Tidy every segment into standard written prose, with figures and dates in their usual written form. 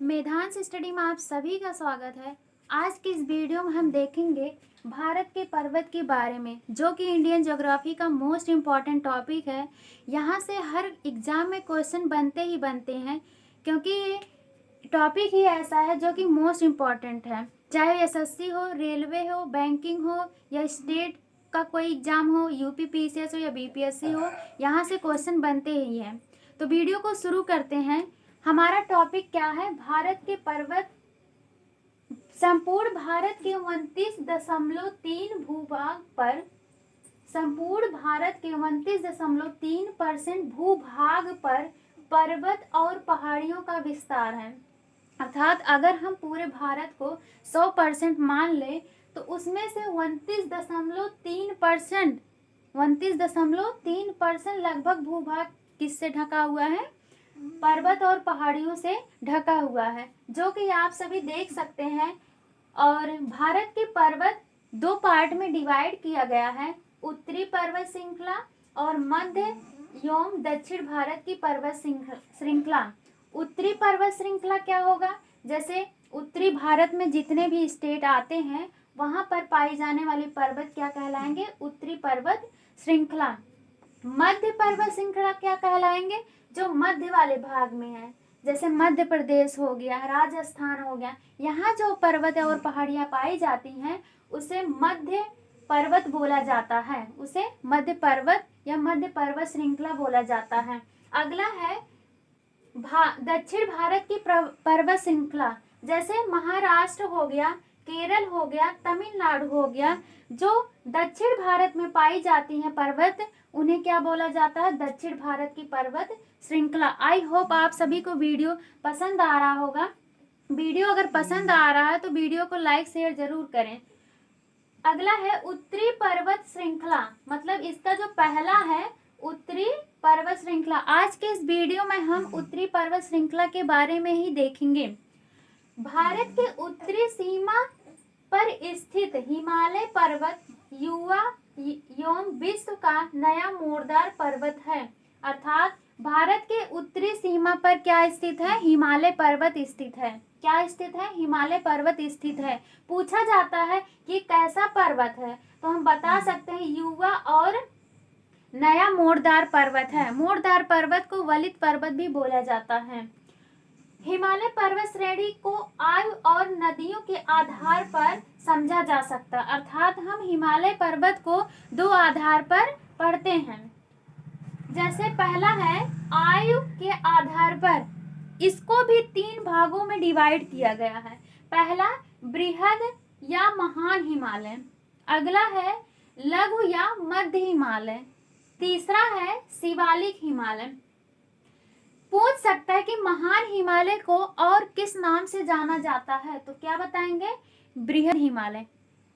Medhansh study में आप सभी का स्वागत है। आज की इस वीडियो में हम देखेंगे भारत के पर्वत के बारे में, जो कि इंडियन ज्योग्राफी का मोस्ट इम्पॉर्टेंट टॉपिक है। यहाँ से हर एग्ज़ाम में क्वेश्चन बनते ही बनते हैं, क्योंकि ये टॉपिक ही ऐसा है जो कि मोस्ट इम्पॉर्टेंट है। चाहे एसएससी हो, रेलवे हो, बैंकिंग हो या स्टेट का कोई एग्ज़ाम हो, यूपी पीसीएस हो या बीपीएससी हो, यहाँ से क्वेश्चन बनते ही हैं। तो वीडियो को शुरू करते हैं। हमारा टॉपिक क्या है? भारत के पर्वत। संपूर्ण भारत के 29.3 भूभाग पर संपूर्ण भारत के 29.3% भूभाग पर पर्वत और पहाड़ियों का विस्तार है। अर्थात अगर हम पूरे भारत को 100% मान ले तो उसमें से 29.3% लगभग भूभाग किससे ढका हुआ है? पर्वत और पहाड़ियों से ढका हुआ है, जो कि आप सभी देख सकते हैं। और भारत के पर्वत दो पार्ट में डिवाइड किया गया है, उत्तरी पर्वत श्रृंखला और मध्य एवं दक्षिण भारत की पर्वत श्रृंखला। उत्तरी पर्वत श्रृंखला क्या होगा? जैसे उत्तरी भारत में जितने भी स्टेट आते हैं वहां पर पाई जाने वाली पर्वत क्या कहलाएंगे? उत्तरी पर्वत श्रृंखला। मध्य पर्वत श्रृंखला क्या कहलाएंगे? जो मध्य वाले भाग में है, जैसे मध्य प्रदेश हो गया, राजस्थान हो गया, यहाँ जो पर्वत और पहाड़ियाँ पाई जाती हैं उसे मध्य पर्वत बोला जाता है, उसे मध्य पर्वत या मध्य पर्वत श्रृंखला बोला जाता है। अगला है दक्षिण भारत की पर्वत श्रृंखला। जैसे महाराष्ट्र हो गया, केरल हो गया, तमिलनाडु हो गया, जो दक्षिण भारत में पाई जाती हैं पर्वत, उन्हें क्या बोला जाता है? दक्षिण भारत की पर्वत श्रृंखला। आई होप आप सभी को वीडियो पसंद आ रहा होगा। वीडियो अगर पसंद आ रहा है तो वीडियो को लाइक शेयर जरूर करें। अगला है उत्तरी पर्वत श्रृंखला, मतलब इसका जो पहला है उत्तरी पर्वत श्रृंखला। आज के इस वीडियो में हम उत्तरी पर्वत श्रृंखला के बारे में ही देखेंगे। भारत के उत्तरी सीमा पर स्थित हिमालय पर्वत युवा एवं विश्व का नया मोड़दार पर्वत है। अर्थात भारत के उत्तरी सीमा पर क्या स्थित है? हिमालय पर्वत स्थित है। क्या स्थित है? हिमालय पर्वत स्थित है। पूछा जाता है कि कैसा पर्वत है, तो हम बता सकते हैं युवा और नया मोड़दार पर्वत है। मोड़दार पर्वत को वलित पर्वत भी बोला जाता है। हिमालय पर्वत श्रेणी को आयु और नदियों के आधार पर समझा जा सकता है। अर्थात हम हिमालय पर्वत को दो आधार पर पढ़ते हैं। जैसे पहला है आयु के आधार पर, इसको भी 3 भागों में डिवाइड किया गया है। पहला बृहद या महान हिमालय, अगला है लघु या मध्य हिमालय, तीसरा है शिवालिक हिमालय। पूछ सकता है कि महान हिमालय को और किस नाम से जाना जाता है, तो क्या बताएंगे? बृहद हिमालय।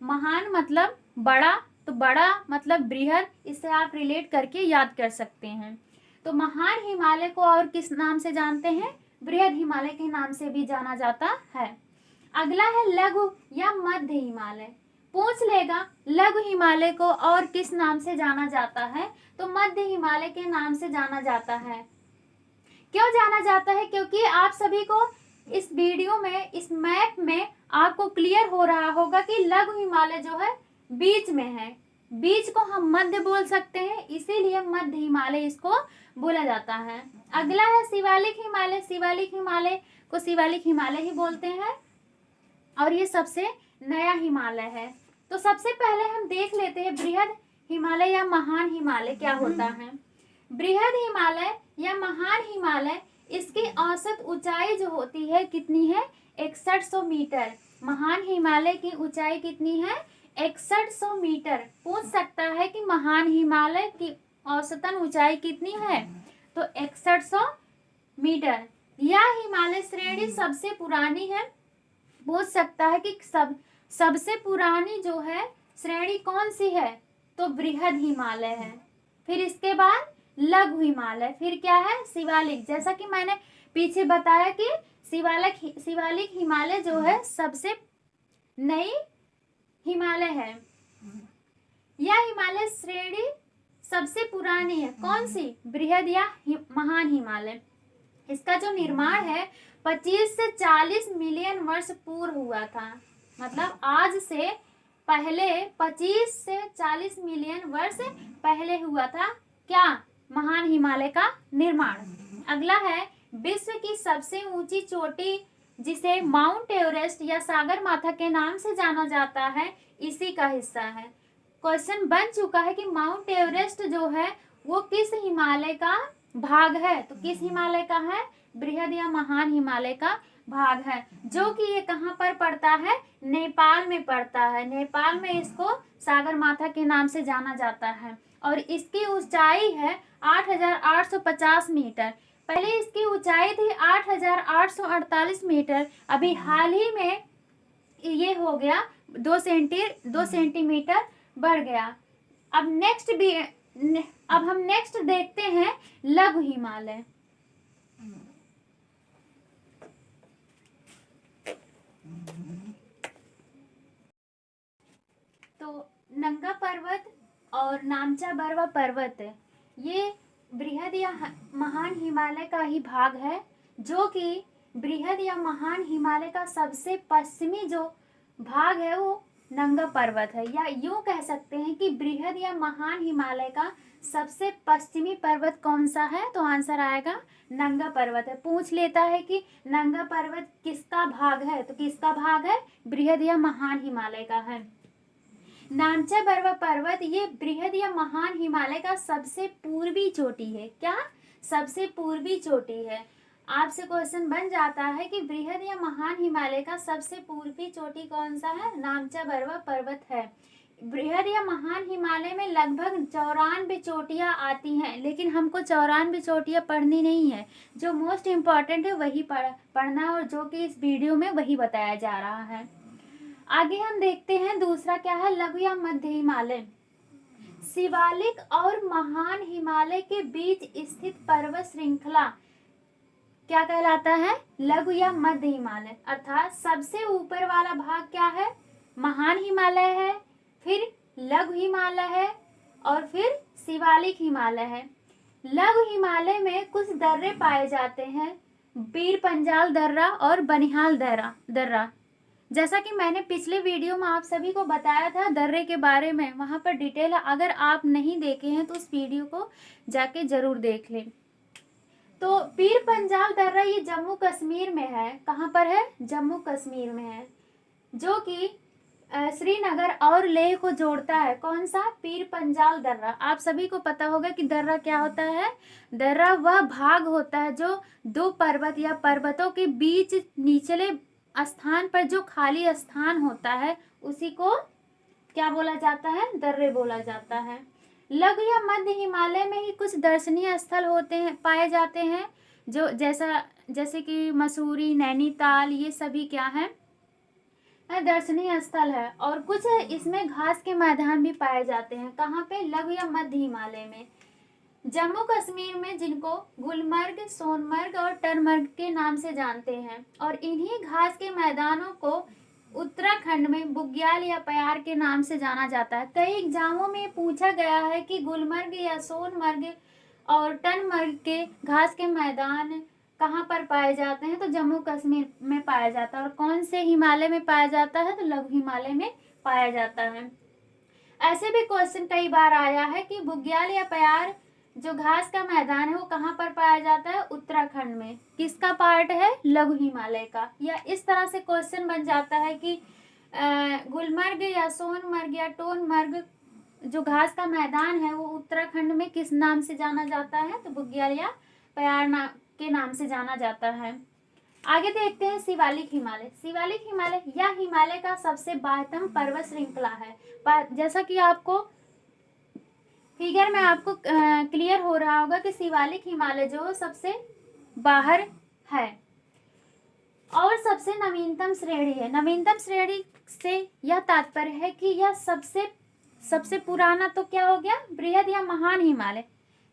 महान मतलब बड़ा, तो बड़ा मतलब बृहद, इससे आप रिलेट करके याद कर सकते हैं। तो महान हिमालय को और किस नाम से जानते हैं? बृहद हिमालय के नाम से भी जाना जाता है। अगला है लघु या मध्य हिमालय। पूछ लेगा लघु हिमालय को और किस नाम से जाना जाता है, तो मध्य हिमालय के नाम से जाना जाता है। क्यों जाना जाता है? क्योंकि आप सभी को इस वीडियो में, इस मैप में आपको क्लियर हो रहा होगा कि लघु हिमालय जो है बीच में है, बीच को हम मध्य बोल सकते हैं, इसीलिए मध्य हिमालय इसको बोला जाता है। अगला है शिवालिक हिमालय। शिवालिक हिमालय को शिवालिक हिमालय ही बोलते हैं और ये सबसे नया हिमालय है। तो सबसे पहले हम देख लेते हैं बृहद हिमालय या महान हिमालय क्या होता है। बृहद हिमालय या महान हिमालय, इसकी औसत ऊंचाई जो होती है कितनी है? 6100 मीटर। महान हिमालय की ऊंचाई कितनी है? 6100 मीटर। पूछ सकता है कि महान हिमालय की औसतन ऊंचाई कितनी है, तो 6100 मीटर। यह हिमालय श्रेणी सबसे पुरानी है। पूछ सकता है कि सबसे पुरानी जो है श्रेणी कौन सी है, तो बृहद हिमालय है। फिर इसके बाद लघु हिमालय, फिर क्या है? शिवालिक। जैसा कि मैंने पीछे बताया कि शिवालिक हिमालय जो है सबसे नई हिमालय है। यह हिमालय श्रेणी सबसे पुरानी है। कौन सी? बृहद या महान हिमालय। इसका जो निर्माण है 25 से 40 मिलियन वर्ष पूर्व हुआ था। मतलब आज से पहले 25 से 40 मिलियन वर्ष पहले हुआ था क्या? महान हिमालय का निर्माण। अगला है विश्व की सबसे ऊंची चोटी जिसे माउंट एवरेस्ट या सागरमाथा के नाम से जाना जाता है, इसी का हिस्सा है। क्वेश्चन बन चुका है कि माउंट एवरेस्ट जो है वो किस हिमालय का भाग है? तो किस हिमालय का है? बृहद या महान हिमालय का भाग है, जो कि ये कहाँ पर पड़ता है? नेपाल में पड़ता है। नेपाल में इसको सागरमाथा के नाम से जाना जाता है और इसकी ऊंचाई है 8,850 मीटर। पहले इसकी ऊंचाई थी 8,848 मीटर। अभी हाल ही में ये हो गया 2 सेंटीमीटर बढ़ गया। अब हम नेक्स्ट देखते हैं लघु हिमालय। तो नंगा पर्वत और नामचा बरवा पर्वत ये बृहद या महान हिमालय का ही भाग है, जो कि बृहद या महान हिमालय का सबसे पश्चिमी जो भाग है वो नंगा पर्वत है, या यूं कह सकते हैं कि बृहद या महान हिमालय का सबसे पश्चिमी पर्वत कौन सा है? तो आंसर आएगा नंगा पर्वत है। पूछ लेता है कि नंगा पर्वत किसका भाग है, तो किसका भाग है? बृहद या महान हिमालय का है। नामचा बरवा पर्वत ये बृहद या महान हिमालय का सबसे पूर्वी चोटी है। क्या? सबसे पूर्वी चोटी है। आपसे क्वेश्चन बन जाता है कि बृहद या महान हिमालय का सबसे पूर्वी चोटी कौन सा है? नामचा बरवा पर्वत है। बृहद या महान हिमालय में लगभग 94 चोटियाँ आती हैं, लेकिन हमको 94 चोटियाँ पढ़नी नहीं है। जो मोस्ट इम्पॉर्टेंट है वही पढ़ना, और जो कि इस वीडियो में वही बताया जा रहा है। आगे हम देखते हैं दूसरा क्या है? लघु या मध्य हिमालय। शिवालिक और महान हिमालय के बीच स्थित पर्वत श्रृंखला क्या कहलाता है? लघु या मध्य हिमालय। अर्थात सबसे ऊपर वाला भाग क्या है? महान हिमालय है, फिर लघु हिमालय है और फिर शिवालिक हिमालय है। लघु हिमालय में कुछ दर्रे पाए जाते हैं, पीर पंजाल दर्रा और बनिहाल दर्रा। जैसा कि मैंने पिछले वीडियो में आप सभी को बताया था दर्रे के बारे में, वहाँ पर डिटेल है। अगर आप नहीं देखे हैं तो उस वीडियो को जाके जरूर देख लें। तो पीर पंजाल दर्रा ये जम्मू कश्मीर में है। कहाँ पर है? जम्मू कश्मीर में है, जो कि श्रीनगर और लेह को जोड़ता है। कौन सा? पीर पंजाल दर्रा। आप सभी को पता होगा कि दर्रा क्या होता है? दर्रा वह भाग होता है जो दो पर्वत या पर्वतों के बीच निचले स्थान पर जो खाली स्थान होता है उसी को क्या बोला जाता है? दर्रे बोला जाता है। लघु या मध्य हिमालय में ही कुछ दर्शनीय स्थल होते हैं, पाए जाते हैं, जो जैसे कि मसूरी, नैनीताल, ये सभी क्या है? दर्शनीय स्थल है। और कुछ इसमें घास के मैदान भी पाए जाते हैं। कहाँ पे? लघु या मध्य हिमालय में। जम्मू कश्मीर में जिनको गुलमर्ग, सोनमर्ग और टनमर्ग के नाम से जानते हैं, और इन्हीं घास के मैदानों को उत्तराखंड में बुग्याल या प्यार के नाम से जाना जाता है। कई एग्जामों में पूछा गया है कि गुलमर्ग या सोनमर्ग और टनमर्ग के घास के मैदान कहाँ पर पाए जाते हैं? तो जम्मू कश्मीर में पाया जाता है। और कौन से हिमालय में पाया जाता है? तो लघु हिमालय में पाया जाता है। ऐसे भी क्वेश्चन कई बार आया है कि बुग्याल या प्यार जो घास का मैदान है वो कहाँ पर पाया जाता है? उत्तराखंड में। किसका पार्ट है? लघु हिमालय का। या इस तरह से क्वेश्चन बन जाता है कि गुलमर्ग या सोनमर्ग या टोनमर्ग जो घास का मैदान है वो उत्तराखंड में किस नाम से जाना जाता है? तो बुग्याल या प्यार के नाम से जाना जाता है। आगे देखते हैं शिवालिक हिमालय। शिवालिक हिमालय यह हिमालय का सबसे बाह्यतम पर्वत श्रृंखला है। जैसा कि आपको फिगर में आपको क्लियर हो रहा होगा कि शिवालिक हिमालय जो सबसे बाहर है और सबसे नवीनतम श्रेणी है। नवीनतम श्रेणी से यह तात्पर्य है कि यह सबसे पुराना तो क्या हो गया? बृहद या महान हिमालय।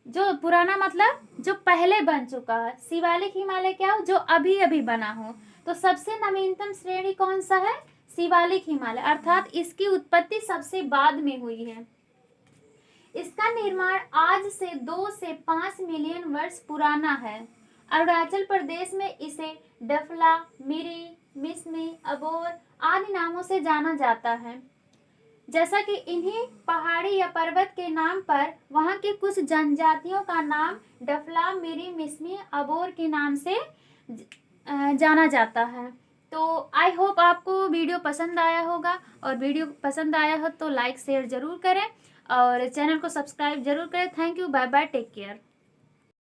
जो पुराना मतलब जो पहले बन चुका है। शिवालिक हिमालय क्या हो? जो अभी अभी बना हो। तो सबसे नवीनतम श्रेणी कौन सा है? शिवालिक हिमालय। अर्थात इसकी उत्पत्ति सबसे बाद में हुई है। इसका निर्माण आज से 2 से 5 मिलियन वर्ष पुराना है अरुणाचल प्रदेश में इसे डफला, मिरी, मिसमी, अबोर आदि नामों से जाना जाता है। जैसा कि इन्हीं पहाड़ी या पर्वत के नाम पर वहाँ की कुछ जनजातियों का नाम डफला, मिरी, मिसमी, अबोर के नाम से जाना जाता है। तो आई होप आपको वीडियो पसंद आया होगा, और वीडियो पसंद आया हो तो लाइक शेयर ज़रूर करें और चैनल को सब्सक्राइब ज़रूर करें। Thank you, bye bye, take care.